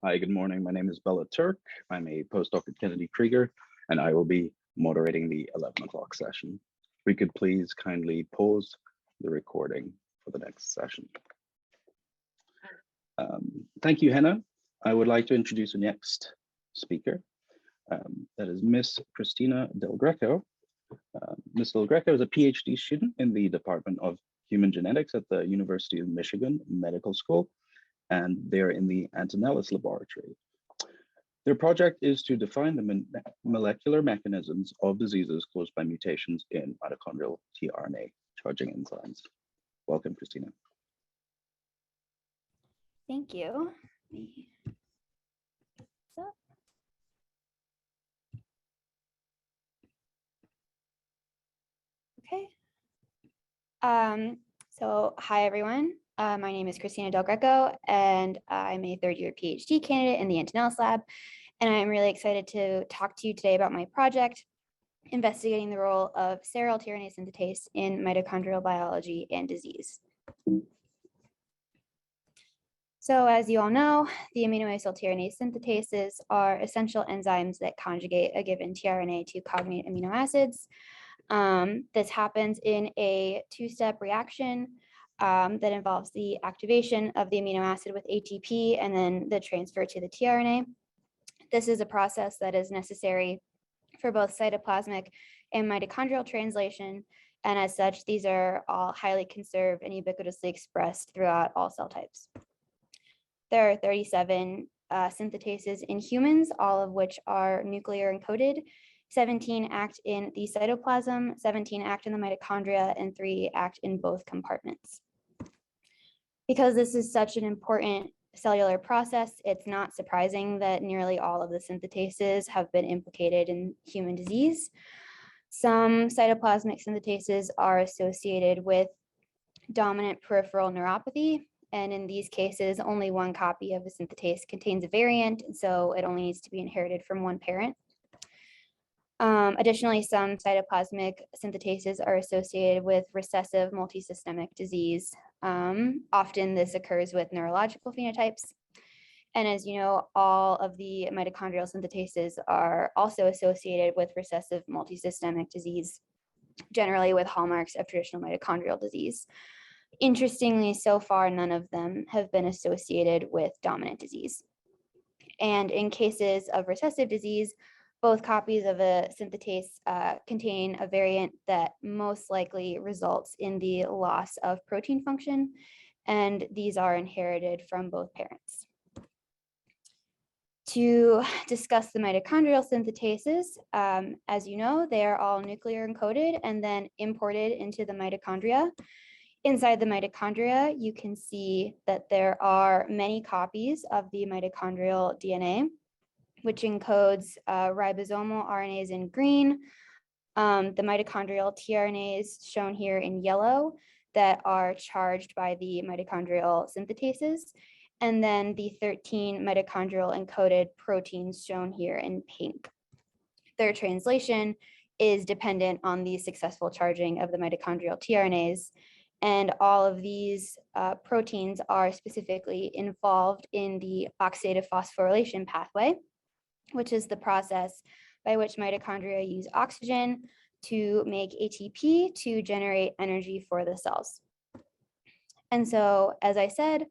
Hi, good morning. My name is Bella Turk. I'm a postdoc at Kennedy Krieger, and I will be moderating the 11 o'clock session. If we could please kindly pause the recording for the next session. Thank you, Henna. I would like to introduce the next speaker. That is Miss Christina Del Greco. Ms. Del Greco is a PhD student in the Department of Human Genetics at the University of Michigan Medical School, and they're in the Antonellis laboratory. Their project is to define the molecular mechanisms of diseases caused by mutations in mitochondrial tRNA charging enzymes. Welcome, Christina. Thank you. Okay. So hi, everyone. My name is Christina Del Greco, and I'm a third-year PhD candidate in the Antonellis lab, and I'm really excited to talk to you today about my project investigating the role of seryl-tRNA synthetase in mitochondrial biology and disease. So as you all know, the aminoacyl-tRNA synthetases are essential enzymes that conjugate a given tRNA to cognate amino acids. This happens in a two-step reaction that involves the activation of the amino acid with ATP and then the transfer to the tRNA. This is a process that is necessary for both cytoplasmic and mitochondrial translation, and as such, these are all highly conserved and ubiquitously expressed throughout all cell types. There are 37 synthetases in humans, all of which are nuclear encoded. 17 act in the cytoplasm, 17 act in the mitochondria, and 3 act in both compartments. Because this is such an important cellular process, it's not surprising that nearly all of the synthetases have been implicated in human disease. Some cytoplasmic synthetases are associated with dominant peripheral neuropathy, and in these cases, only one copy of the synthetase contains a variant, so it only needs to be inherited from one parent. Additionally, some cytoplasmic synthetases are associated with recessive multisystemic disease. Often this occurs with neurological phenotypes. And as you know, all of the mitochondrial synthetases are also associated with recessive multisystemic disease, generally with hallmarks of traditional mitochondrial disease. Interestingly, so far, none of them have been associated with dominant disease. And in cases of recessive disease, both copies of a synthetase contain a variant that most likely results in the loss of protein function, and these are inherited from both parents. To discuss the mitochondrial synthetases, as you know, they are all nuclear encoded and then imported into the mitochondria. Inside the mitochondria, you can see that there are many copies of the mitochondrial DNA, which encodes ribosomal RNAs in green, the mitochondrial tRNAs shown here in yellow that are charged by the mitochondrial synthetases, and then the 13 mitochondrial encoded proteins shown here in pink. Their translation is dependent on the successful charging of the mitochondrial tRNAs, and all of these proteins are specifically involved in the oxidative phosphorylation pathway, which is the process by which mitochondria use oxygen to make ATP to generate energy for the cells. And so, as I said,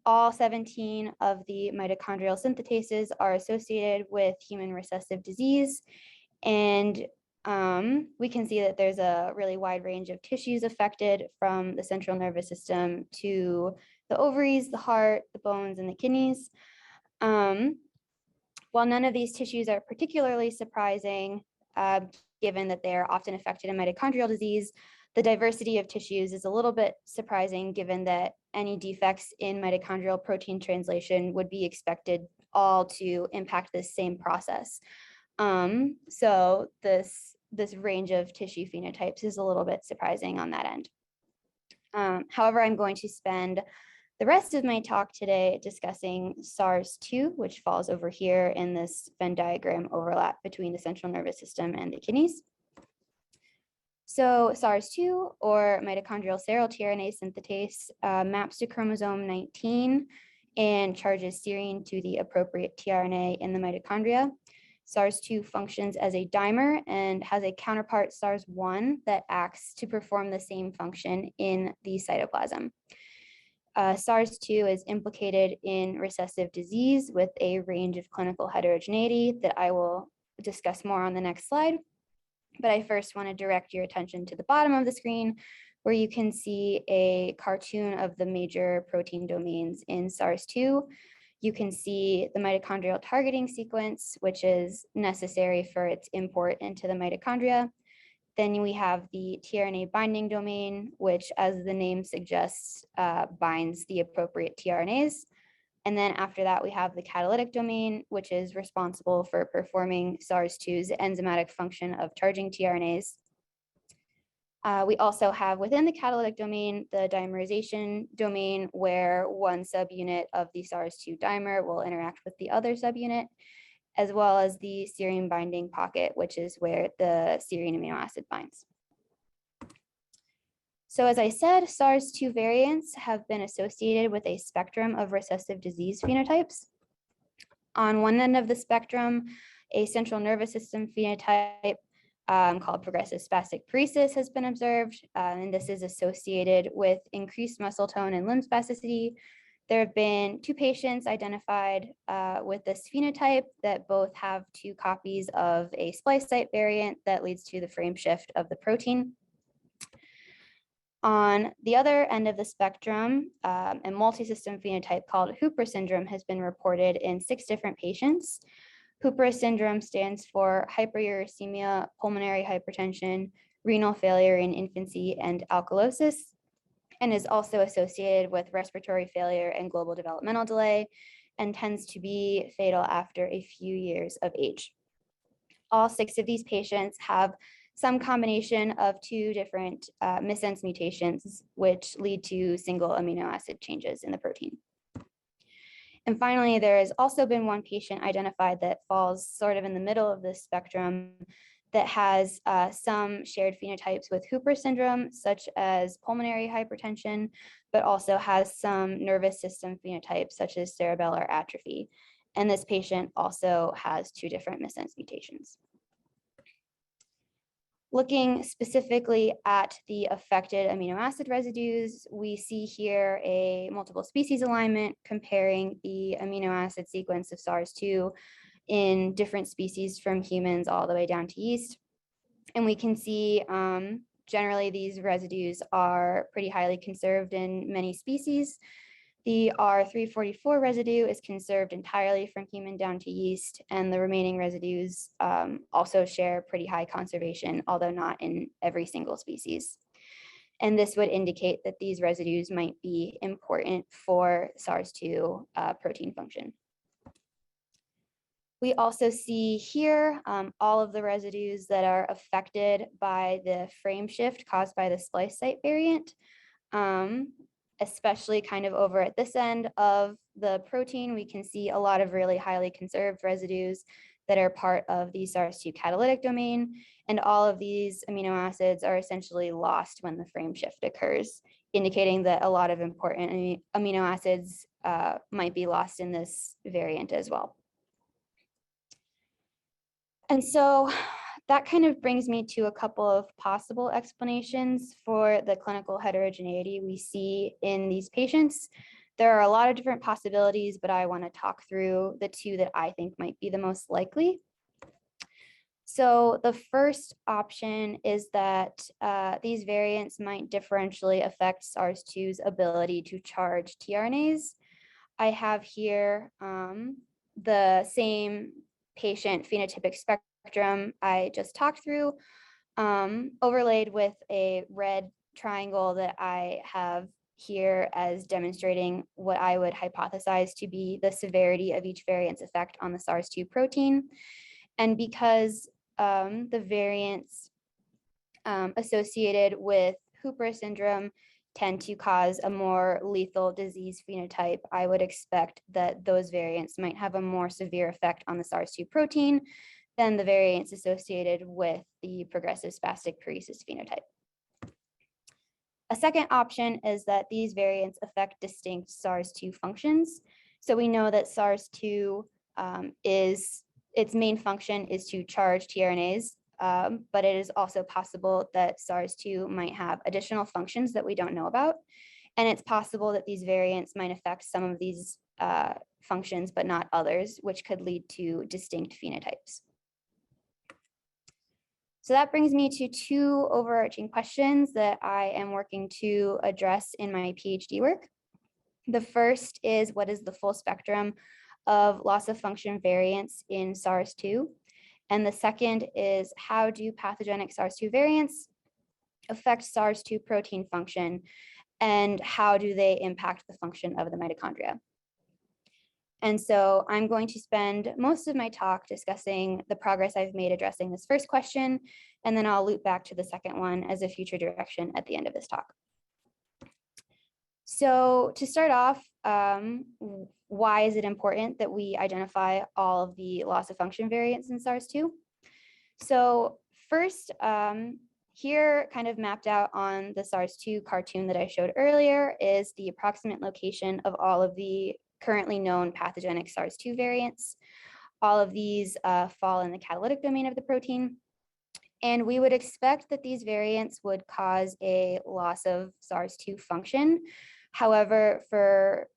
all 17 of the mitochondrial synthetases are associated with human recessive disease. And we can see that there's a really wide range of tissues affected, from the central nervous system to the ovaries, the heart, the bones, and the kidneys. While none of these tissues are particularly surprising, given that they are often affected in mitochondrial disease, the diversity of tissues is a little bit surprising, given that any defects in mitochondrial protein translation would be expected all to impact this same process. So this range of tissue phenotypes is a little bit surprising on that end. However, I'm going to spend the rest of my talk today discussing SARS-2, which falls over here in this Venn diagram overlap between the central nervous system and the kidneys. So SARS-2, or mitochondrial seryl-tRNA synthetase, maps to chromosome 19 and charges serine to the appropriate tRNA in the mitochondria. SARS-2 functions as a dimer and has a counterpart SARS-1 that acts to perform the same function in the cytoplasm. SARS-2 is implicated in recessive disease with a range of clinical heterogeneity that I will discuss more on the next slide. But I first want to direct your attention to the bottom of the screen, where you can see a cartoon of the major protein domains in SARS-2. You can see the mitochondrial targeting sequence, which is necessary for its import into the mitochondria. Then we have the tRNA binding domain, which, as the name suggests, binds the appropriate tRNAs. And then after that, we have the catalytic domain, which is responsible for performing SARS-2's enzymatic function of charging tRNAs. We also have within the catalytic domain, the dimerization domain, where one subunit of the SARS-2 dimer will interact with the other subunit, as well as the serine binding pocket, which is where the serine amino acid binds. So as I said, SARS-2 variants have been associated with a spectrum of recessive disease phenotypes. On one end of the spectrum, a central nervous system phenotype called progressive spastic paresis has been observed, and this is associated with increased muscle tone and limb spasticity. There have been 2 patients identified with this phenotype that both have 2 copies of a splice site variant that leads to the frame shift of the protein. On the other end of the spectrum, a multi-system phenotype called Hooper syndrome has been reported in 6 different patients. Hooper syndrome stands for hyperuricemia, pulmonary hypertension, renal failure in infancy, and alkalosis, and is also associated with respiratory failure and global developmental delay, and tends to be fatal after a few years of age. All 6 of these patients have some combination of 2 different missense mutations, which lead to single amino acid changes in the protein. And finally, there has also been 1 patient identified that falls sort of in the middle of this spectrum that has some shared phenotypes with Hooper syndrome, such as pulmonary hypertension, but also has some nervous system phenotypes, such as cerebellar atrophy. And this patient also has 2 different missense mutations. Looking specifically at the affected amino acid residues, we see here a multiple species alignment comparing the amino acid sequence of SARS-2 in different species from humans all the way down to yeast. And we can see generally these residues are pretty highly conserved in many species. The R344 residue is conserved entirely from human down to yeast, and the remaining residues also share pretty high conservation, although not in every single species. And this would indicate that these residues might be important for SARS-2 protein function. We also see here all of the residues that are affected by the frame shift caused by the splice site variant. Especially kind of over at this end of the protein, we can see a lot of really highly conserved residues that are part of the SARS-2 catalytic domain. And all of these amino acids are essentially lost when the frame shift occurs, indicating that a lot of important amino acids might be lost in this variant as well. And so that kind of brings me to a couple of possible explanations for the clinical heterogeneity we see in these patients. There are a lot of different possibilities, but I want to talk through the 2 that I think might be the most likely. So the first option is that these variants might differentially affect SARS-2's ability to charge tRNAs. I have here the same patient phenotypic spectrum I just talked through, overlaid with a red triangle that I have here as demonstrating what I would hypothesize to be the severity of each variant's effect on the SARS-2 protein. And because the variants associated with Hooper syndrome tend to cause a more lethal disease phenotype, I would expect that those variants might have a more severe effect on the SARS-2 protein than the variants associated with the progressive spastic paresis phenotype. A second option is that these variants affect distinct SARS-2 functions. So we know that SARS-2 its main function is to charge tRNAs, but it is also possible that SARS-2 might have additional functions that we don't know about. And it's possible that these variants might affect some of these functions, but not others, which could lead to distinct phenotypes. So that brings me to two overarching questions that I am working to address in my PhD work. The first is, what is the full spectrum of loss of function variants in SARS-2? And the second is, how do pathogenic SARS-2 variants affect SARS-2 protein function, and how do they impact the function of the mitochondria? And so I'm going to spend most of my talk discussing the progress I've made addressing this first question, and then I'll loop back to the second one as a future direction at the end of this talk. So to start off, why is it important that we identify all of the loss of function variants in SARS-2? So first, here kind of mapped out on the SARS-2 cartoon that I showed earlier is the approximate location of all of the currently known pathogenic SARS-2 variants. All of these fall in the catalytic domain of the protein. And we would expect that these variants would cause a loss of SARS-2 function. However, for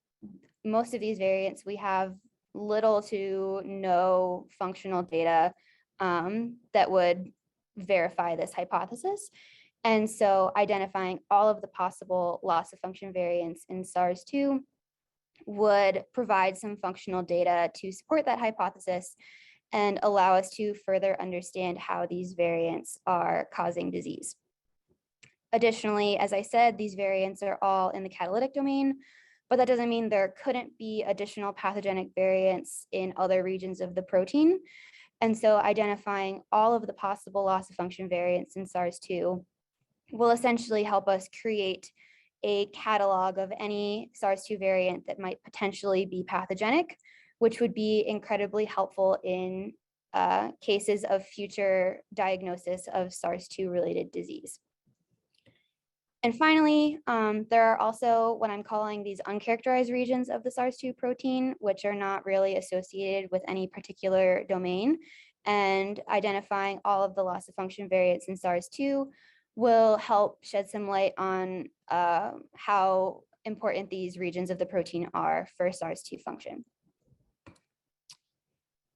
most of these variants, we have little to no functional data that would verify this hypothesis. And so identifying all of the possible loss of function variants in SARS-2 would provide some functional data to support that hypothesis and allow us to further understand how these variants are causing disease. Additionally, as I said, these variants are all in the catalytic domain, but that doesn't mean there couldn't be additional pathogenic variants in other regions of the protein. And so identifying all of the possible loss of function variants in SARS-2 will essentially help us create a catalog of any SARS-2 variant that might potentially be pathogenic, which would be incredibly helpful in cases of future diagnosis of SARS-2 related disease. And finally, there are also what I'm calling these uncharacterized regions of the SARS-2 protein, which are not really associated with any particular domain. And identifying all of the loss of function variants in SARS-2 will help shed some light on how important these regions of the protein are for SARS-2 function.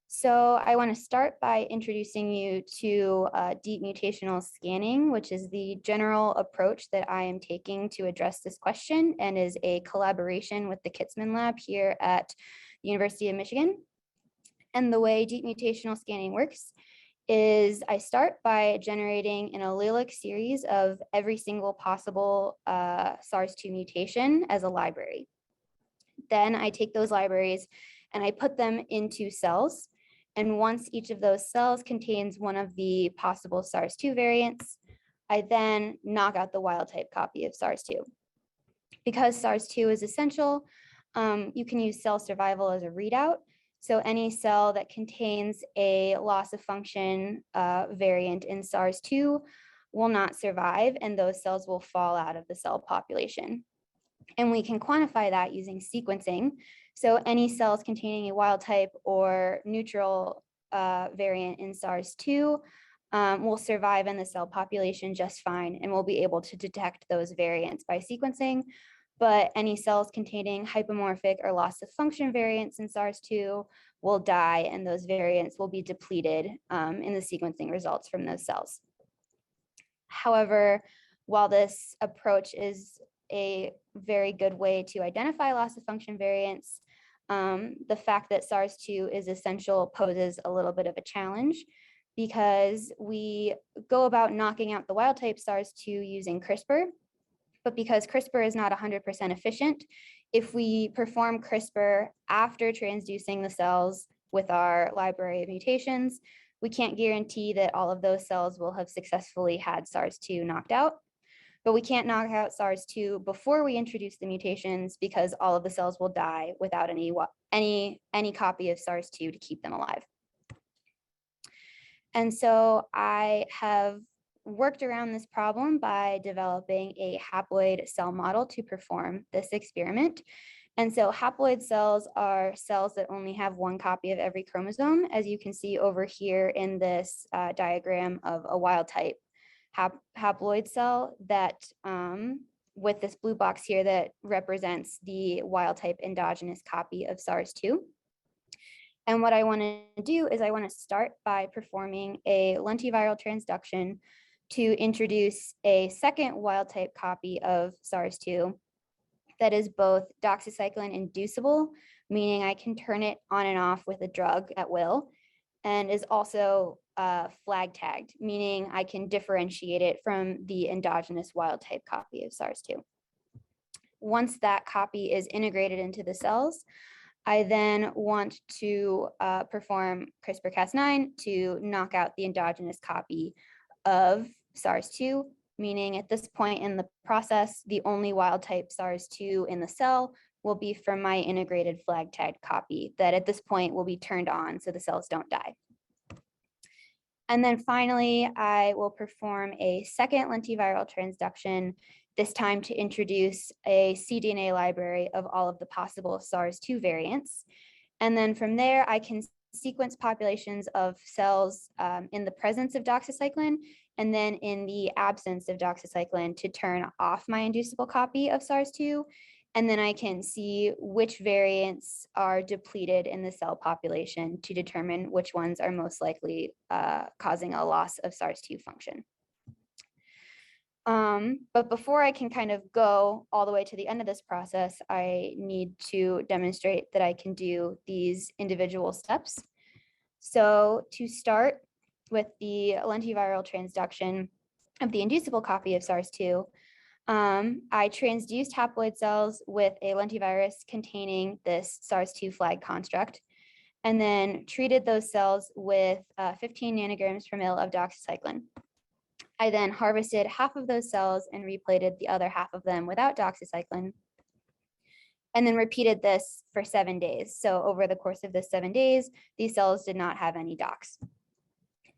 So I want to start by introducing you to deep mutational scanning, which is the general approach that I am taking to address this question and is a collaboration with the Kitzman Lab here at the University of Michigan. And the way deep mutational scanning works is I start by generating an allelic series of every single possible SARS-2 mutation as a library. Then I take those libraries and I put them into cells. And once each of those cells contains one of the possible SARS-2 variants, I then knock out the wild type copy of SARS-2. Because SARS-2 is essential, you can use cell survival as a readout. So any cell that contains a loss of function variant in SARS-2 will not survive, and those cells will fall out of the cell population. And we can quantify that using sequencing. So any cells containing a wild type or neutral variant in SARS-2 will survive in the cell population just fine, and we'll be able to detect those variants by sequencing. But any cells containing hypomorphic or loss of function variants in SARS-2 will die, and those variants will be depleted in the sequencing results from those cells. However, while this approach is a very good way to identify loss of function variants, the fact that SARS-2 is essential poses a little bit of a challenge, because we go about knocking out the wild type SARS-2 using CRISPR. But because CRISPR is not 100% efficient, if we perform CRISPR after transducing the cells with our library of mutations, we can't guarantee that all of those cells will have successfully had SARS-2 knocked out. But we can't knock out SARS-2 before we introduce the mutations, because all of the cells will die without any copy of SARS-2 to keep them alive. And so I have worked around this problem by developing a haploid cell model to perform this experiment. And so haploid cells are cells that only have one copy of every chromosome, as you can see over here in this diagram of a wild type haploid cell that with this blue box here that represents the wild type endogenous copy of SARS-2. And what I want to do is I want to start by performing a lentiviral transduction to introduce a second wild type copy of SARS-2 that is both doxycycline inducible, meaning I can turn it on and off with a drug at will, and is also flag tagged, meaning I can differentiate it from the endogenous wild type copy of SARS-2. Once that copy is integrated into the cells, I then want to perform CRISPR-Cas9 to knock out the endogenous copy of SARS-2, meaning at this point in the process, the only wild type SARS-2 in the cell will be from my integrated flag tagged copy that at this point will be turned on so the cells don't die. And then finally, I will perform a second lentiviral transduction, this time to introduce a cDNA library of all of the possible SARS-2 variants. And then from there, I can sequence populations of cells in the presence of doxycycline and then in the absence of doxycycline to turn off my inducible copy of SARS-2. And then I can see which variants are depleted in the cell population to determine which ones are most likely causing a loss of SARS-2 function. But before I can kind of go all the way to the end of this process, I need to demonstrate that I can do these individual steps. So to start with the lentiviral transduction of the inducible copy of SARS-2, I transduced haploid cells with a lentivirus containing this SARS-2 flag construct, and then treated those cells with 15 nanograms per mil of doxycycline. I then harvested half of those cells and replated the other half of them without doxycycline, and then repeated this for 7 days. So over the course of the 7 days, these cells did not have any dox.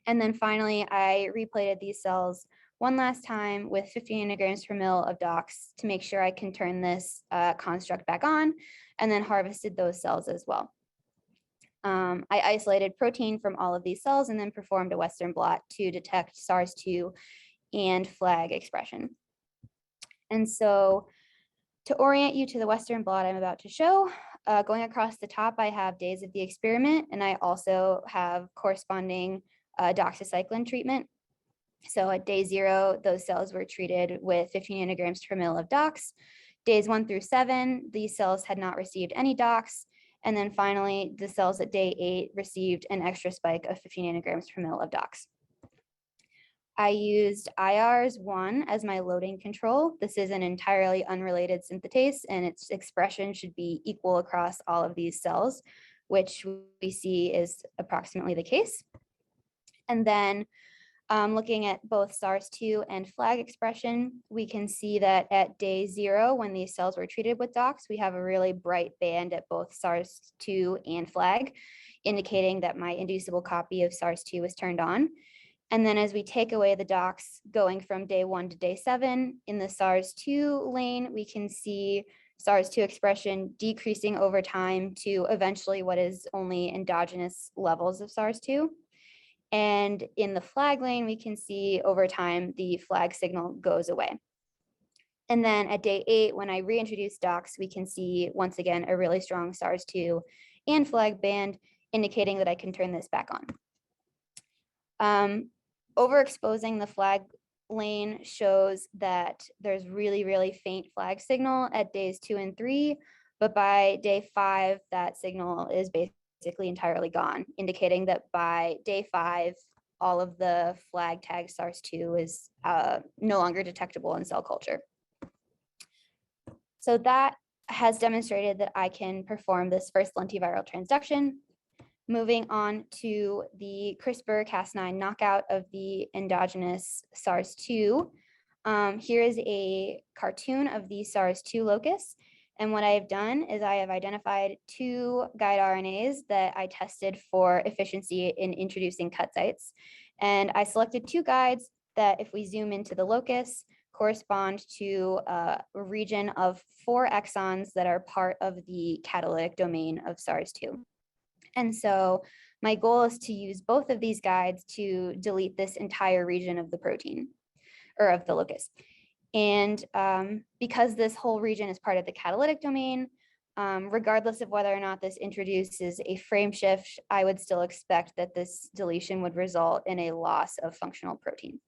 And then finally, I replated these cells one last time with 50 nanograms per mil of dox to make sure I can turn this construct back on, and then harvested those cells as well. I isolated protein from all of these cells and then performed a Western blot to detect SARS-2 and flag expression. And so to orient you to the Western blot I'm about to show, going across the top, I have days of the experiment, and I also have corresponding doxycycline treatment. So at day 0, those cells were treated with 15 nanograms per mil of dox. Days 1 through 7, these cells had not received any dox. And then finally, the cells at day 8 received an extra spike of 15 nanograms per mil of dox. I used Mt-aaRS1 as my loading control. This is an entirely unrelated synthetase, and its expression should be equal across all of these cells, which we see is approximately the case. And then looking at both SARS-2 and flag expression, we can see that at day 0, when these cells were treated with dox, we have a really bright band at both SARS-2 and flag, indicating that my inducible copy of SARS-2 was turned on. And then as we take away the dox going from day 1 to day 7, in the SARS-2 lane, we can see SARS-2 expression decreasing over time to eventually what is only endogenous levels of SARS-2. And in the flag lane, we can see over time the flag signal goes away. And then at day 8, when I reintroduce dox, we can see once again a really strong SARS-2 and flag band, indicating that I can turn this back on. Overexposing the flag lane shows that there's really faint flag signal at days 2 and 3, but by day 5, that signal is basically entirely gone, indicating that by day 5, all of the flag tag SARS-2 is no longer detectable in cell culture. So that has demonstrated that I can perform this first lentiviral transduction. Moving on to the CRISPR-Cas9 knockout of the endogenous SARS-2. Here is a cartoon of the SARS-2 locus. And what I have done is I have identified 2 guide RNAs that I tested for efficiency in introducing cut sites. And I selected 2 guides that, if we zoom into the locus, correspond to a region of 4 exons that are part of the catalytic domain of SARS-2. And so my goal is to use both of these guides to delete this entire region of the protein or of the locus. And because this whole region is part of the catalytic domain, regardless of whether or not this introduces a frame shift, I would still expect that this deletion would result in a loss of functional protein.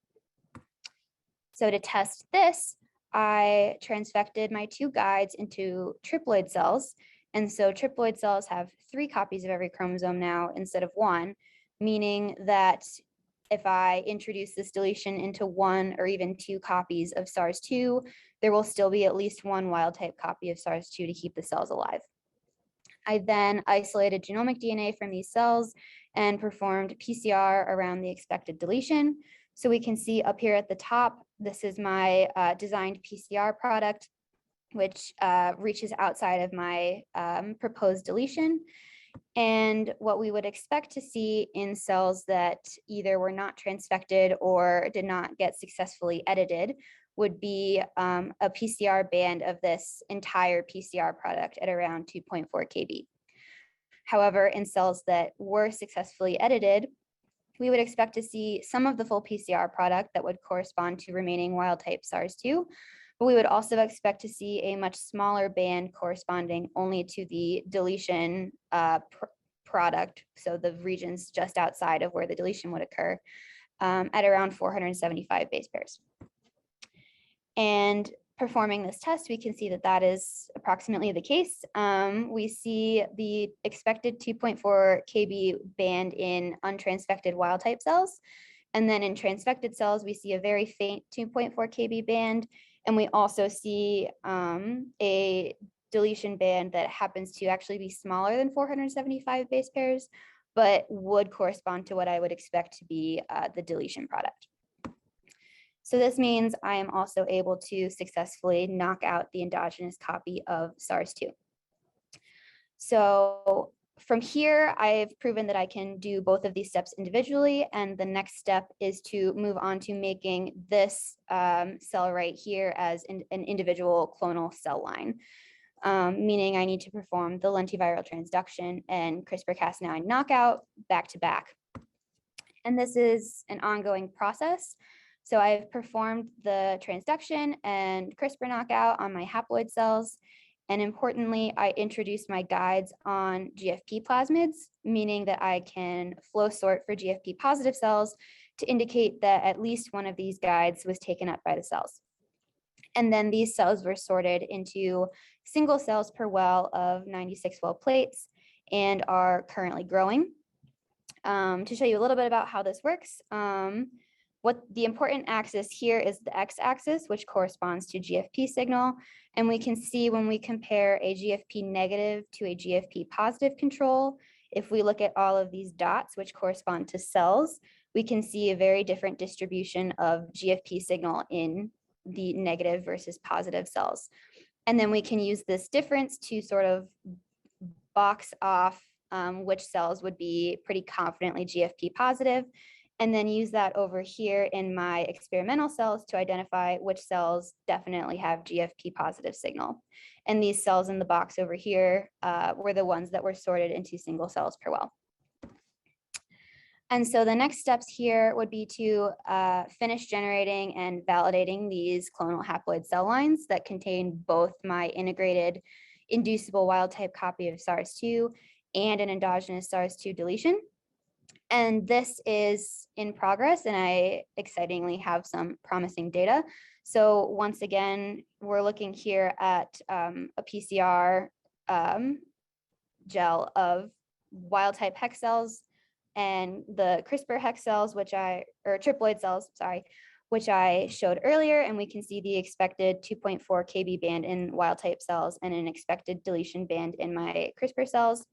So to test this, I transfected my 2 guides into triploid cells. And so triploid cells have 3 copies of every chromosome now instead of 1, meaning that if I introduce this deletion into 1 or even 2 copies of SARS-2, there will still be at least 1 wild type copy of SARS-2 to keep the cells alive. I then isolated genomic DNA from these cells and performed PCR around the expected deletion. So we can see up here at the top, this is my designed PCR product, which reaches outside of my proposed deletion. And what we would expect to see in cells that either were not transfected or did not get successfully edited would be a PCR band of this entire PCR product at around 2.4 kb. However, in cells that were successfully edited, we would expect to see some of the full PCR product that would correspond to remaining wild type SARS-2, but we would also expect to see a much smaller band corresponding only to the deletion product, so the regions just outside of where the deletion would occur, at around 475 base pairs. And performing this test, we can see that that is approximately the case. We see the expected 2.4 kb band in untransfected wild type cells. And then in transfected cells, we see a very faint 2.4 kb band. And we also see a deletion band that happens to actually be smaller than 475 base pairs, but would correspond to what I would expect to be the deletion product. So this means I am also able to successfully knock out the endogenous copy of SARS-2. So from here, I've proven that I can do both of these steps individually, and the next step is to move on to making this cell right here as an individual clonal cell line, meaning I need to perform the lentiviral transduction and CRISPR-Cas9 knockout back to back. And this is an ongoing process. So I've performed the transduction and CRISPR knockout on my haploid cells. And importantly, I introduced my guides on GFP plasmids, meaning that I can flow sort for GFP positive cells to indicate that at least one of these guides was taken up by the cells. And then these cells were sorted into single cells per well of 96 well plates and are currently growing. To show you a little bit about how this works, what the important axis here is the x-axis, which corresponds to GFP signal. And we can see when we compare a GFP negative to a GFP positive control, if we look at all of these dots, which correspond to cells, we can see a very different distribution of GFP signal in the negative versus positive cells. And then we can use this difference to sort of box off which cells would be pretty confidently GFP positive, and then use that over here in my experimental cells to identify which cells definitely have GFP positive signal. And these cells in the box over here were the ones that were sorted into single cells per well. And so the next steps here would be to finish generating and validating these clonal haploid cell lines that contain both my integrated inducible wild type copy of SARS-2 and an endogenous SARS-2 deletion. And this is in progress, and I excitingly have some promising data. So once again, we're looking here at a PCR gel of wild type hex cells and the CRISPR hex cells, or triploid cells, sorry, which I showed earlier. And we can see the expected 2.4 kb band in wild type cells and an expected deletion band in my CRISPR cells.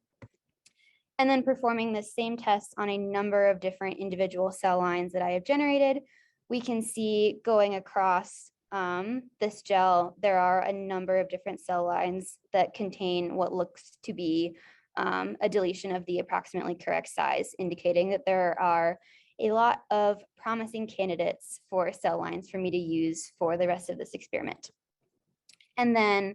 And then performing the same tests on a number of different individual cell lines that I have generated, we can see going across this gel, there are a number of different cell lines that contain what looks to be a deletion of the approximately correct size, indicating that there are a lot of promising candidates for cell lines for me to use for the rest of this experiment. And then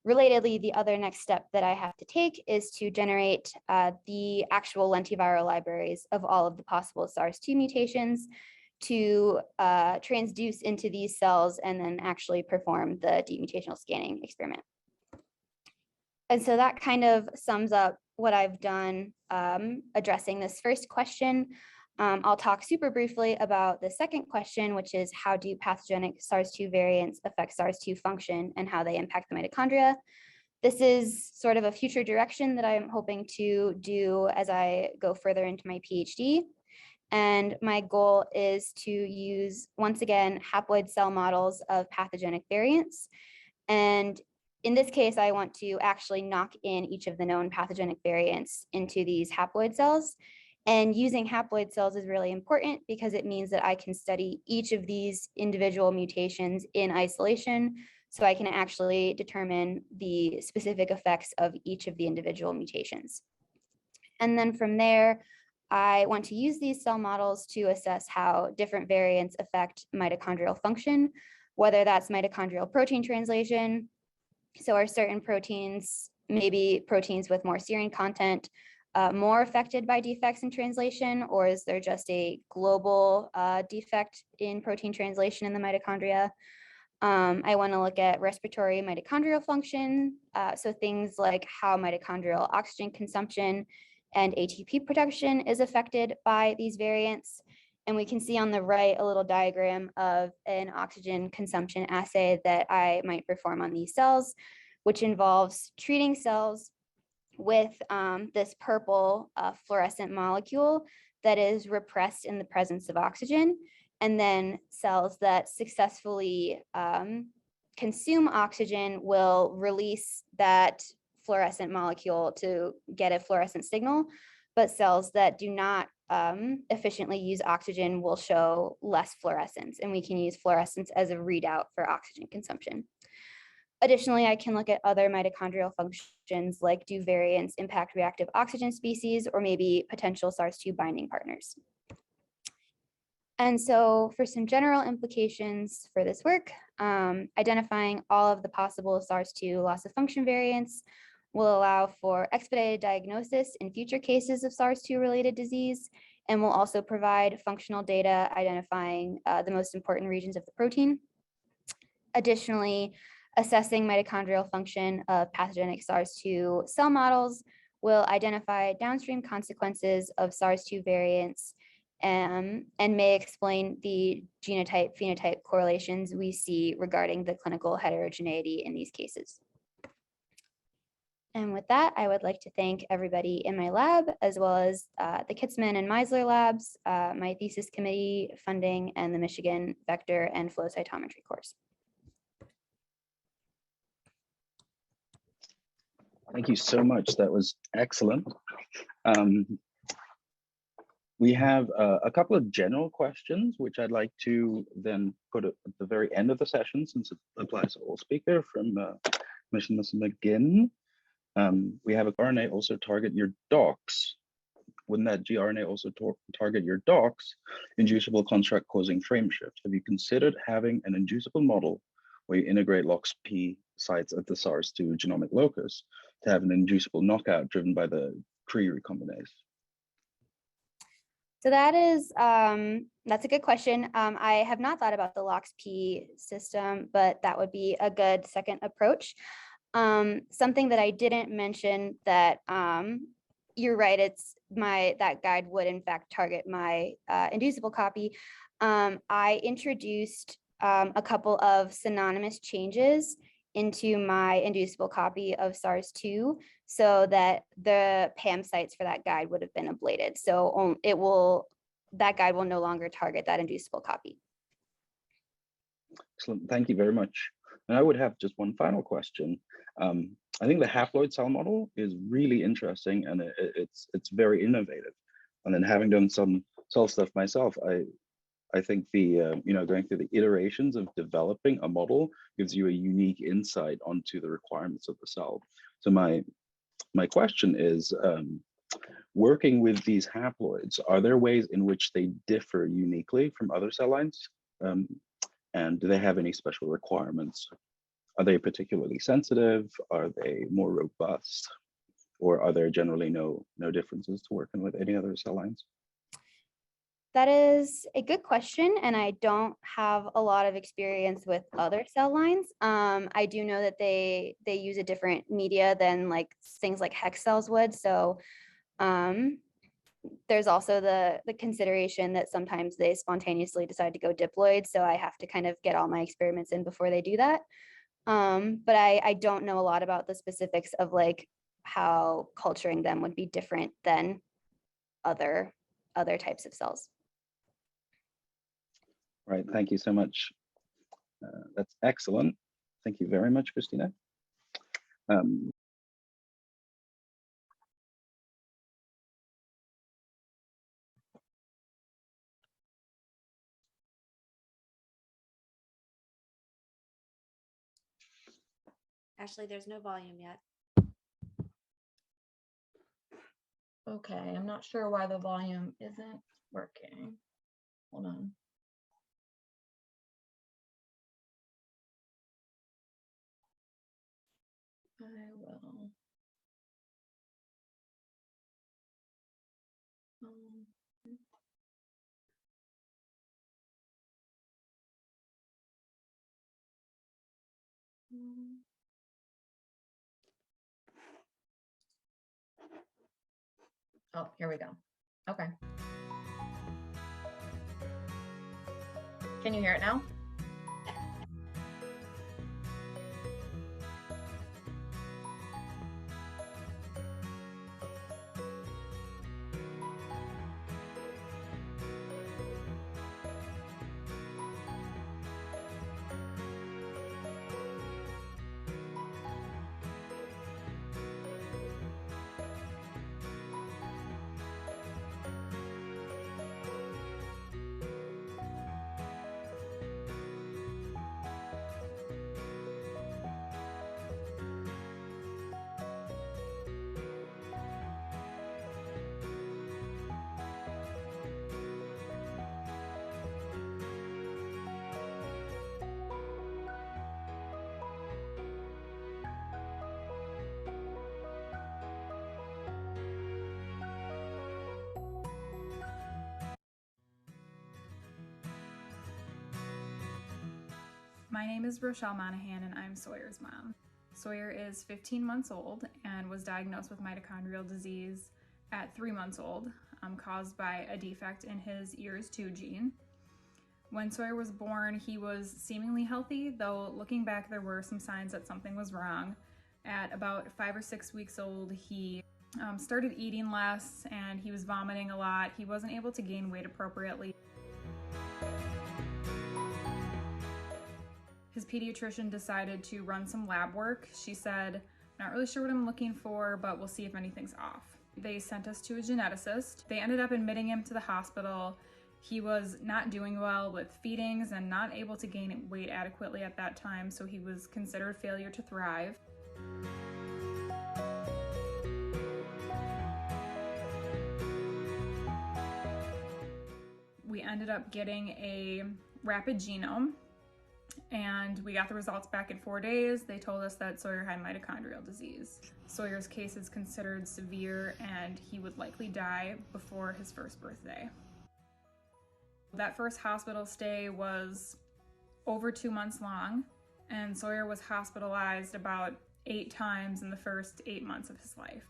relatedly, the other next step that I have to take is to generate the actual lentiviral libraries of all of the possible SARS-2 mutations to transduce into these cells and then actually perform the deep mutational scanning experiment. And so that kind of sums up what I've done addressing this first question. I'll talk super briefly about the second question, which is how do pathogenic SARS-2 variants affect SARS-2 function and how they impact the mitochondria? This is sort of a future direction that I'm hoping to do as I go further into my PhD. And my goal is to use, once again, haploid cell models of pathogenic variants. And in this case, I want to actually knock in each of the known pathogenic variants into these haploid cells. And using haploid cells is really important because it means that I can study each of these individual mutations in isolation, so I can actually determine the specific effects of each of the individual mutations. And then from there, I want to use these cell models to assess how different variants affect mitochondrial function, whether that's mitochondrial protein translation. So are certain proteins, maybe proteins with more serine content, more affected by defects in translation, or is there just a global defect in protein translation in the mitochondria? I want to look at respiratory mitochondrial function, so things like how mitochondrial oxygen consumption and ATP production is affected by these variants. And we can see on the right a little diagram of an oxygen consumption assay that I might perform on these cells, which involves treating cells with this purple fluorescent molecule that is repressed in the presence of oxygen, and then cells that successfully consume oxygen will release that fluorescent molecule to get a fluorescent signal, but cells that do not efficiently use oxygen will show less fluorescence, and we can use fluorescence as a readout for oxygen consumption. Additionally, I can look at other mitochondrial functions, like do variants impact reactive oxygen species or maybe potential SARS-2 binding partners. And so for some general implications for this work, identifying all of the possible SARS-2 loss of function variants will allow for expedited diagnosis in future cases of SARS-2 related disease, and will also provide functional data identifying the most important regions of the protein. Additionally, assessing mitochondrial function of pathogenic SARS-2 cell models will identify downstream consequences of SARS-2 variants and may explain the genotype-phenotype correlations we see regarding the clinical heterogeneity in these cases. And with that, I would like to thank everybody in my lab, as well as the Kitzman and Meisler labs, my thesis committee funding, and the Michigan Vector and Flow Cytometry course. Thank you so much. That was excellent. We have a couple of general questions, which I'd like to then put at the very end of the session, since it applies to all speakers from Ms. McGinn. We have a RNA also target your docs. Wouldn't that gRNA also target your docs, inducible construct causing frame shift? Have you considered having an inducible model where you integrate LOXP sites at the SARS-2 genomic locus to have an inducible knockout driven by the Cre recombinase? So that is, that's a good question. I have not thought about the LOXP system, but that would be a good second approach. Something that I didn't mention that you're right, it's that guide would in fact target my inducible copy. I introduced a couple of synonymous changes into my inducible copy of SARS-2 so that the PAM sites for that guide would have been ablated. So that guide will no longer target that inducible copy. Excellent, thank you very much. And I would have just one final question. I think the haploid cell model is really interesting, and it's very innovative. And then having done some cell stuff myself, I think the going through the iterations of developing a model gives you a unique insight onto the requirements of the cell. So my question is, working with these haploids, are there ways in which they differ uniquely from other cell lines? And do they have any special requirements? Are they particularly sensitive? Are they more robust? Or are there generally no differences to working with any other cell lines? That is a good question, and I don't have a lot of experience with other cell lines. I do know that they use a different media than like things like hex cells would. So there's also the consideration that sometimes they spontaneously decide to go diploid. So I have to kind of get all my experiments in before they do that. But I don't know a lot about the specifics of like how culturing them would be different than other types of cells. Right, thank you so much. That's excellent. Thank you very much, Christina. Ashley, there's no volume yet. Okay, I'm not sure why the volume isn't working. Hold on. I will. Oh, here we go. Okay. Can you hear it now? My name is Rochelle Monahan and I'm Sawyer's mom. Sawyer is 15 months old and was diagnosed with mitochondrial disease at 3 months old, caused by a defect in his EARS2 gene. When Sawyer was born, he was seemingly healthy, though looking back there were some signs that something was wrong. At about 5 or 6 weeks old, he started eating less and he was vomiting a lot. He wasn't able to gain weight appropriately. His pediatrician decided to run some lab work. She said, "Not really sure what I'm looking for, but we'll see if anything's off." They sent us to a geneticist. They ended up admitting him to the hospital. He was not doing well with feedings and not able to gain weight adequately at that time, so he was considered failure to thrive. We ended up getting a rapid genome, and we got the results back in 4 days. They told us that Sawyer had mitochondrial disease. Sawyer's case is considered severe and he would likely die before his first birthday. That first hospital stay was over 2 months long, and Sawyer was hospitalized about 8 times in the first 8 months of his life.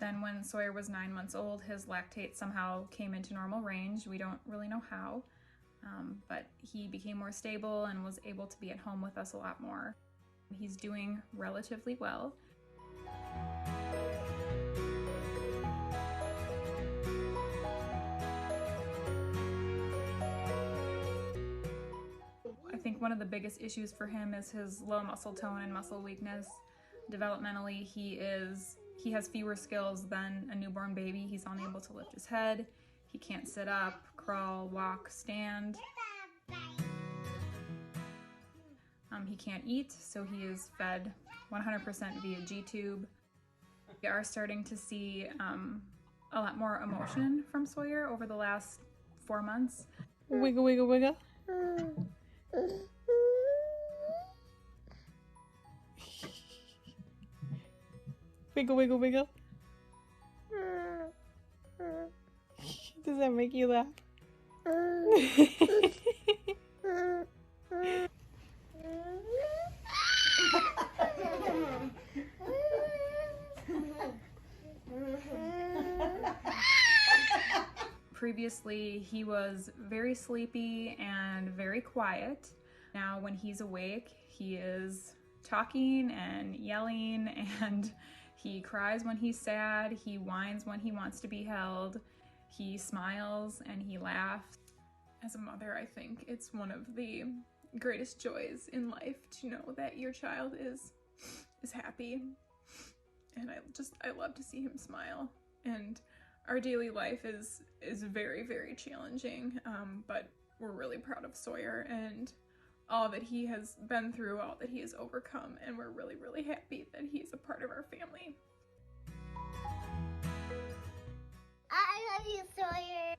Then when Sawyer was 9 months old, his lactate somehow came into normal range. We don't really know how. But he became more stable and was able to be at home with us a lot more. He's doing relatively well. I think one of the biggest issues for him is his low muscle tone and muscle weakness. Developmentally, he has fewer skills than a newborn baby. He's unable to lift his head. He can't sit up, crawl, walk, stand. He can't eat, so he is fed 100% via G-tube. We are starting to see a lot more emotion from Sawyer over the last 4 months. Wiggle, wiggle, wiggle. Wiggle, wiggle, wiggle. Does that make you laugh? Previously, he was very sleepy and very quiet. Now, when he's awake, he is talking and yelling, and he cries when he's sad. He whines when he wants to be held. He smiles and he laughs. As a mother, I think it's one of the greatest joys in life to know that your child is happy. And I love to see him smile. And our daily life is very, very challenging, but we're really proud of Sawyer and all that he has been through, all that he has overcome, and we're really, really happy that he's a part of our family. I love you, Sawyer.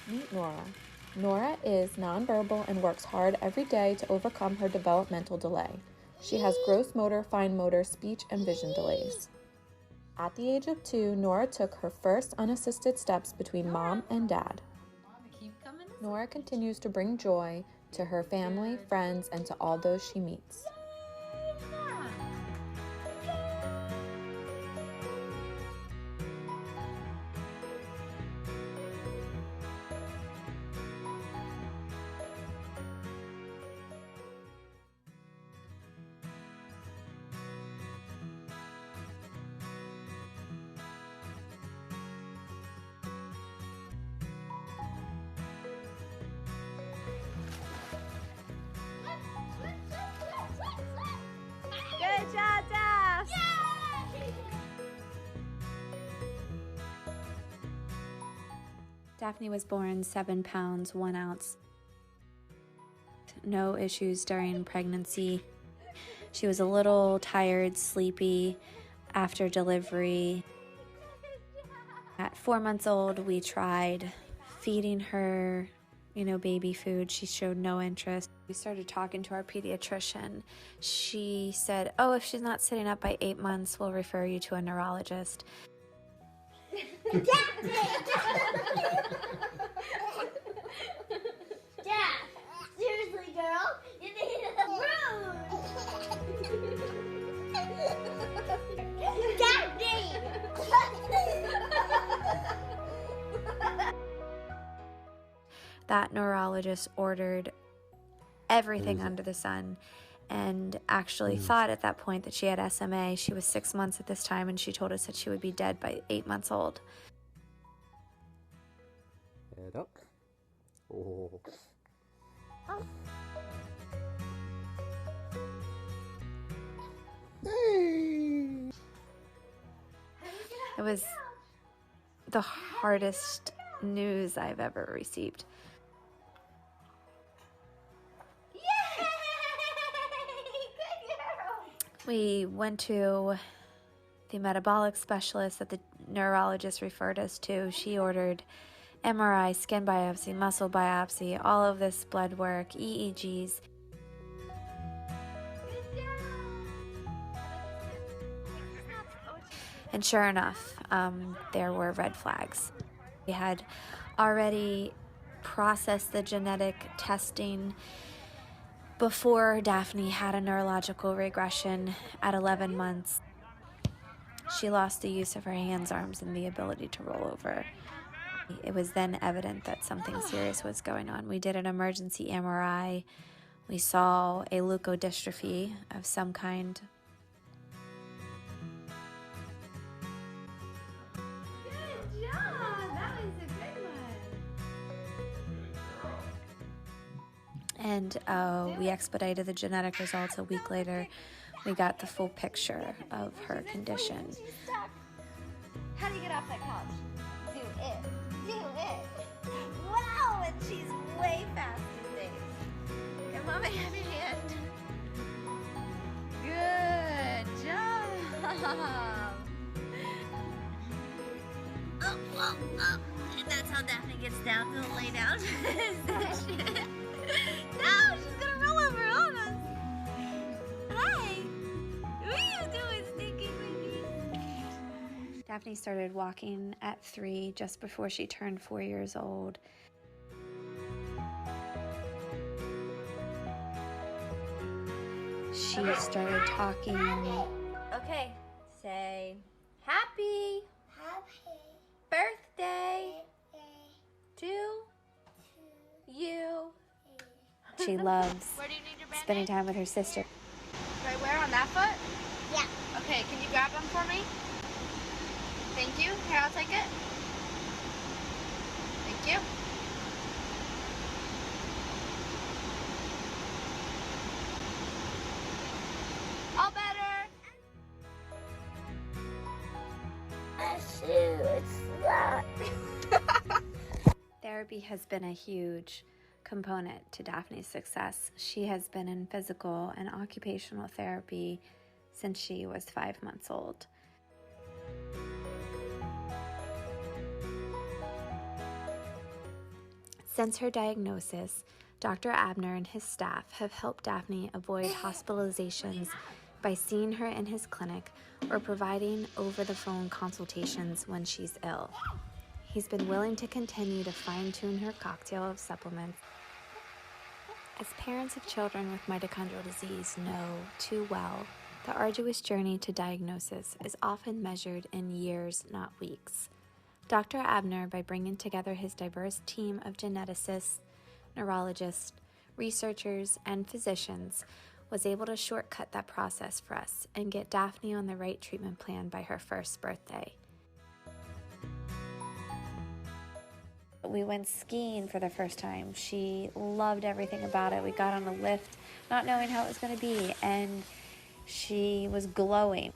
Meet Nora. Nora is nonverbal and works hard every day to overcome her developmental delay. She has gross motor, fine motor, speech, and vision delays. At the age of 2, Nora took her first unassisted steps between mom and dad. Nora continues to bring joy to her family, friends, and to all those she meets. Good job, Daph! Daphne was born 7 pounds, 1 ounce. No issues during pregnancy. She was a little tired, sleepy after delivery. At 4 months old, we tried feeding her, baby food. She showed no interest. We started talking to our pediatrician. She said, "Oh, if she's not sitting up by 8 months, we'll refer you to a neurologist." Dad, seriously, girl, you need a room. Daddy. That neurologist ordered everything under the sun and actually thought at that point that she had SMA. She was 6 months at this time, and she told us that she would be dead by 8 months old. Head up. Oh. Hey. It was the hardest news I've ever received. We went to the metabolic specialist that the neurologist referred us to. She ordered MRI, skin biopsy, muscle biopsy, all of this blood work, EEGs. And sure enough, there were red flags. We had already processed the genetic testing before Daphne had a neurological regression at 11 months. She lost the use of her hands, arms, and the ability to roll over. It was then evident that something serious was going on. We did an emergency MRI. We saw a leukodystrophy of some kind. Good job! That was a good one. And we expedited the genetic results a week later. We got the full picture of her condition. How do you get off that couch? Do it. Do it. Wow, and she's way fast these days. Come on, have your hand. Good job. Oh. And that's how Daphne gets down to lay down. No, she's gonna roll over on us. Hi. What are you doing, stinky baby? Daphne started walking at 3, just before she turned 4 years old. She started talking. Okay, say happy Happy birthday birthday to you. She loves Where do you need your band-aid? spending time with her sister. Right where, on that foot? Yeah. Okay, can you grab them for me? Thank you. Here, I'll take it. Thank you. All better. Therapy has been a huge component to Daphne's success. She has been in physical and occupational therapy since she was 5 months old. Since her diagnosis, Dr. Abner and his staff have helped Daphne avoid hospitalizations by seeing her in his clinic or providing over-the-phone consultations when she's ill. He's been willing to continue to fine-tune her cocktail of supplements. As parents of children with mitochondrial disease know too well, the arduous journey to diagnosis is often measured in years, not weeks. Dr. Abner, by bringing together his diverse team of geneticists, neurologists, researchers, and physicians, was able to shortcut that process for us and get Daphne on the right treatment plan by her first birthday. We went skiing for the first time. She loved everything about it. We got on a lift, not knowing how it was going to be, and she was glowing.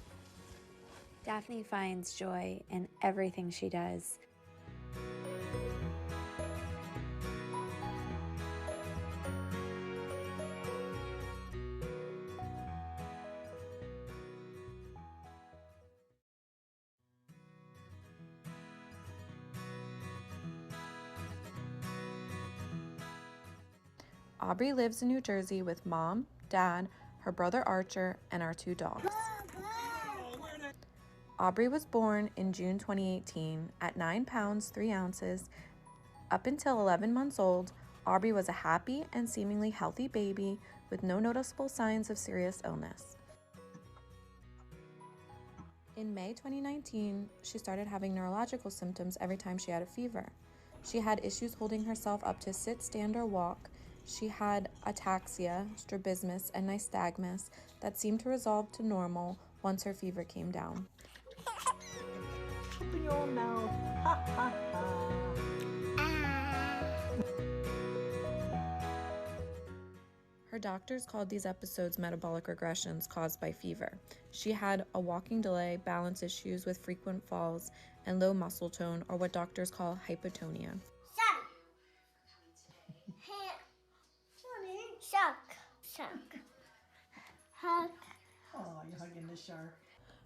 Daphne finds joy in everything she does. Aubrey lives in New Jersey with mom, dad, her brother Archer, and our 2 dogs. Aubrey was born in June 2018 at 9 pounds 3 ounces. Up until 11 months old, Aubrey was a happy and seemingly healthy baby with no noticeable signs of serious illness. In May 2019, she started having neurological symptoms every time she had a fever. She had issues holding herself up to sit, stand, or walk. She had ataxia, strabismus, and nystagmus that seemed to resolve to normal once her fever came down. Open your mouth. Ha ha ha. Her doctors called these episodes metabolic regressions caused by fever. She had a walking delay, balance issues with frequent falls, and low muscle tone, or what doctors call hypotonia. Shuck. Hug. Oh, you're hugging the shark.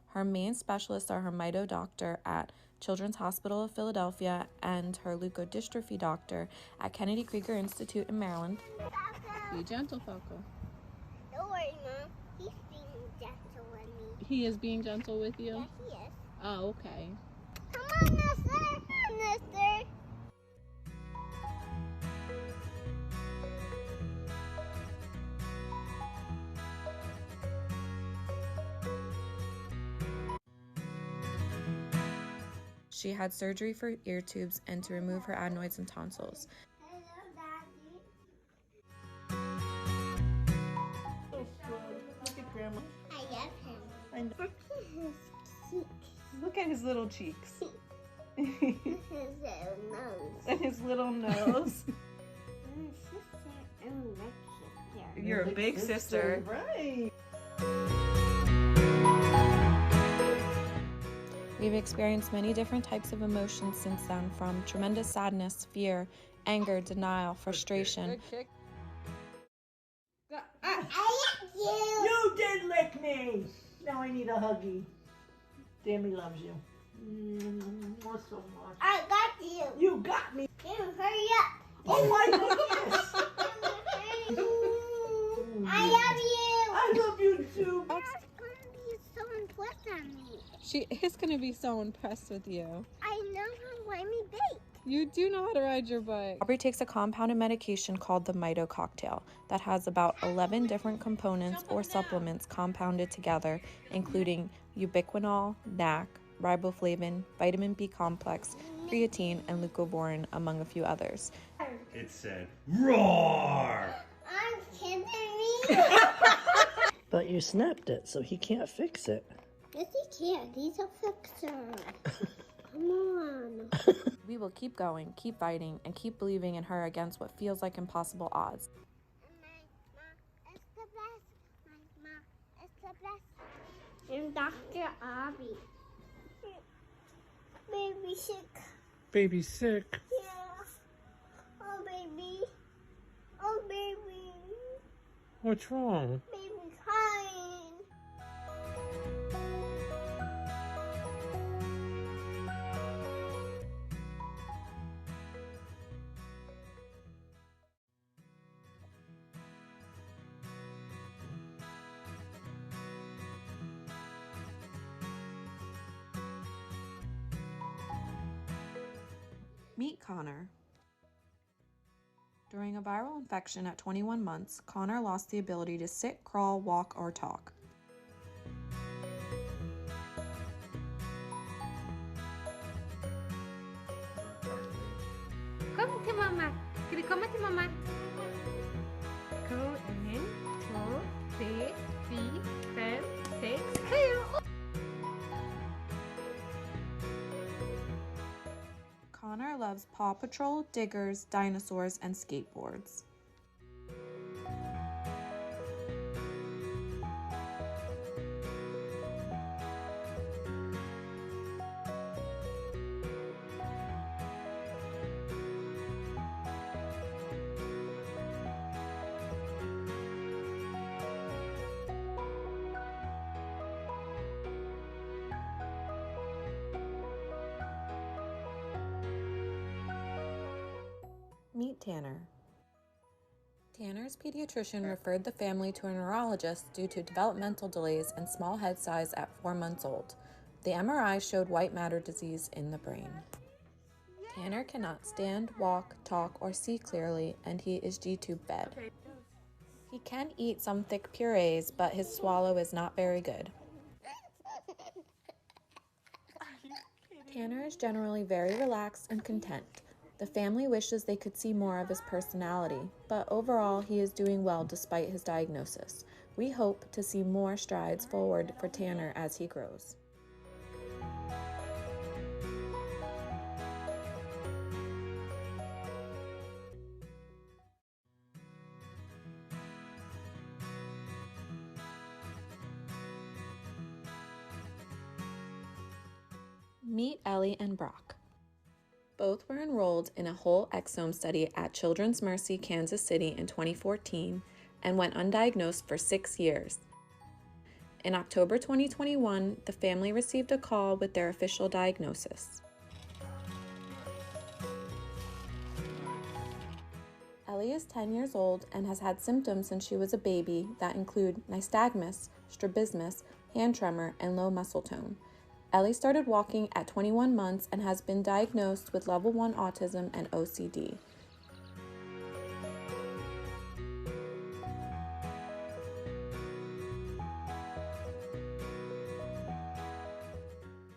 Her main specialists are her mito doctor at Children's Hospital of Philadelphia and her leukodystrophy doctor at Kennedy Krieger Institute in Maryland. Be gentle, Falco. Don't worry, Mom. He's being gentle with me. He is being gentle with you? Yes, he is. Oh, okay. Come on, Mister. Come on, Mister. She had surgery for ear tubes and to remove her adenoids and tonsils. Hello, Daddy. So good. Look at Grandma. I love him. I know. Look at his cheeks. Look at his little cheeks. His little nose. And his little nose. My sister and Ricky. You're a big sister. Right. We've experienced many different types of emotions since then, from tremendous sadness, fear, anger, denial, frustration. I like you. You did lick me. Now I need a huggy. Dammy loves you. So much. I got you. You got me. Hurry up. Oh my goodness. I love you. I love you too. Dad's gonna be so impressed on me. She is going to be so impressed with you. I know how to ride me bike. You do know how to ride your bike. Aubrey takes a compounded medication called the Mito cocktail that has about 11 different components or supplements compounded together, including ubiquinol, NAC, riboflavin, vitamin B complex, creatine, and leucovorin, among a few others. It said, roar! I'm kidding me. But you snapped it, so he can't fix it. Yes, he can. He's a fixer. Come on. We will keep going, keep fighting, and keep believing in her against what feels like impossible odds. My mom is the best. My mom is the best. And Dr. Abby. Baby sick. Baby sick. Yeah. Oh, baby. Oh, baby. What's wrong? Baby crying. Meet Connor. During a viral infection at 21 months, Connor lost the ability to sit, crawl, walk, or talk. Cómete, mamá. Cómete, mamá. 1, 2, 3, 4, 5, 6. Connor loves Paw Patrol, diggers, dinosaurs, and skateboards. Meet Tanner. Tanner's pediatrician referred the family to a neurologist due to developmental delays and small head size at 4 months old. The MRI showed white matter disease in the brain. Tanner cannot stand, walk, talk, or see clearly, and he is G-tube fed. He can eat some thick purees, but his swallow is not very good. Tanner is generally very relaxed and content. The family wishes they could see more of his personality, but overall he is doing well despite his diagnosis. We hope to see more strides forward for Tanner as he grows. Meet Ellie and Brock. Both were enrolled in a whole exome study at Children's Mercy, Kansas City in 2014 and went undiagnosed for 6 years. In October 2021, the family received a call with their official diagnosis. Ellie is 10 years old and has had symptoms since she was a baby that include nystagmus, strabismus, hand tremor, and low muscle tone. Ellie started walking at 21 months and has been diagnosed with level 1 autism and OCD.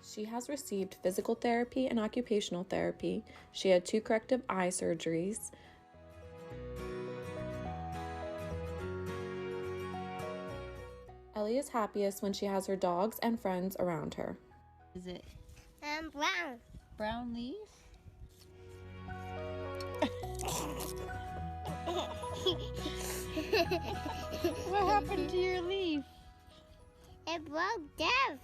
She has received physical therapy and occupational therapy. She had 2 corrective eye surgeries. Ellie is happiest when she has her dogs and friends around her. Is it Brown. brown leaf? What happened to your leaf? It broke down.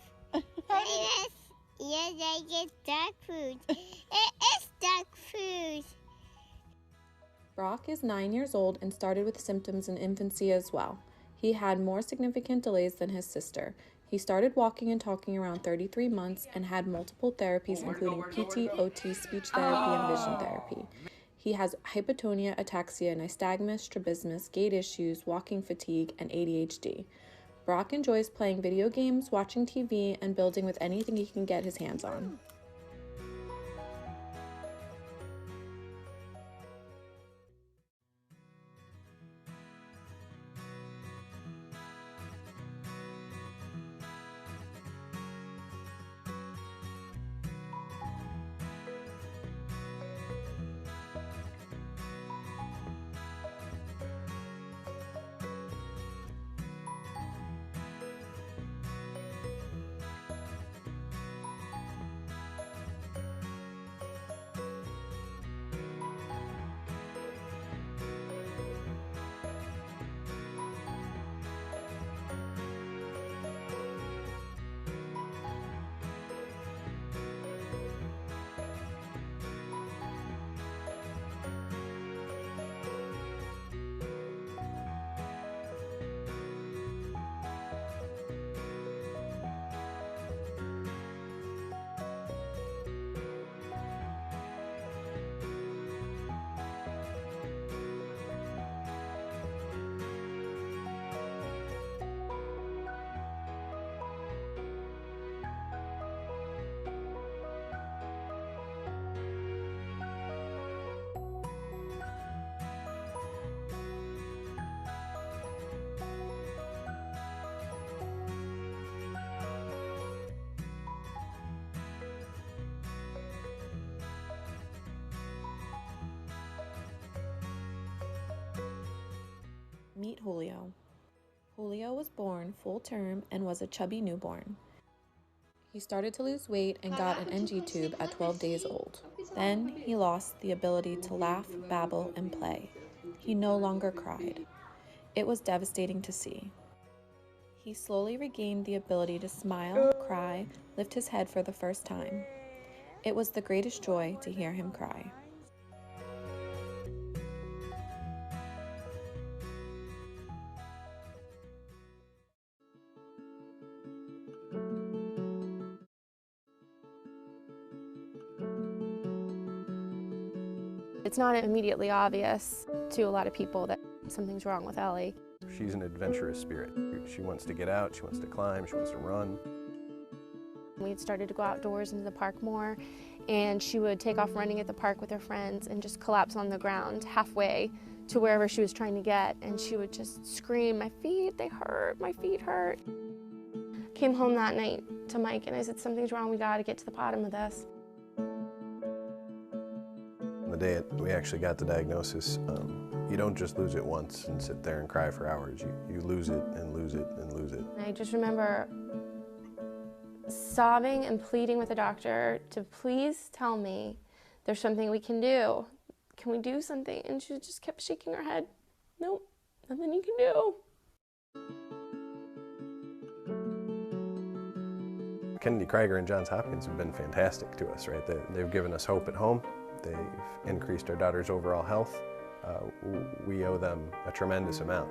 Yes, I get dog food. It is dog food. Brock is 9 years old and started with symptoms in infancy as well. He had more significant delays than his sister. He started walking and talking around 33 months and had multiple therapies, including PT, OT, speech therapy, and vision therapy. He has hypotonia, ataxia, nystagmus, strabismus, gait issues, walking fatigue, and ADHD. Brock enjoys playing video games, watching TV, and building with anything he can get his hands on. Meet Julio. Julio was born full term and was a chubby newborn. He started to lose weight and got an NG tube at 12 days old. Then he lost the ability to laugh, babble, and play. He no longer cried. It was devastating to see. He slowly regained the ability to smile, cry, lift his head for the first time. It was the greatest joy to hear him cry. It's not immediately obvious to a lot of people that something's wrong with Ellie. She's an adventurous spirit. She wants to get out, she wants to climb, she wants to run. We had started to go outdoors into the park more, and she would take off running at the park with her friends and just collapse on the ground halfway to wherever she was trying to get, and she would just scream, "My feet, they hurt, my feet hurt." Came home that night to Mike and I said, "Something's wrong, we gotta get to the bottom of this." The day we actually got the diagnosis, you don't just lose it once and sit there and cry for hours. You lose it and lose it and lose it. I just remember sobbing and pleading with the doctor to please tell me there's something we can do. Can we do something? And she just kept shaking her head. Nope, nothing you can do. Kennedy Krieger and Johns Hopkins have been fantastic to us, right? They've given us hope at home. They've increased our daughter's overall health. We owe them a tremendous amount.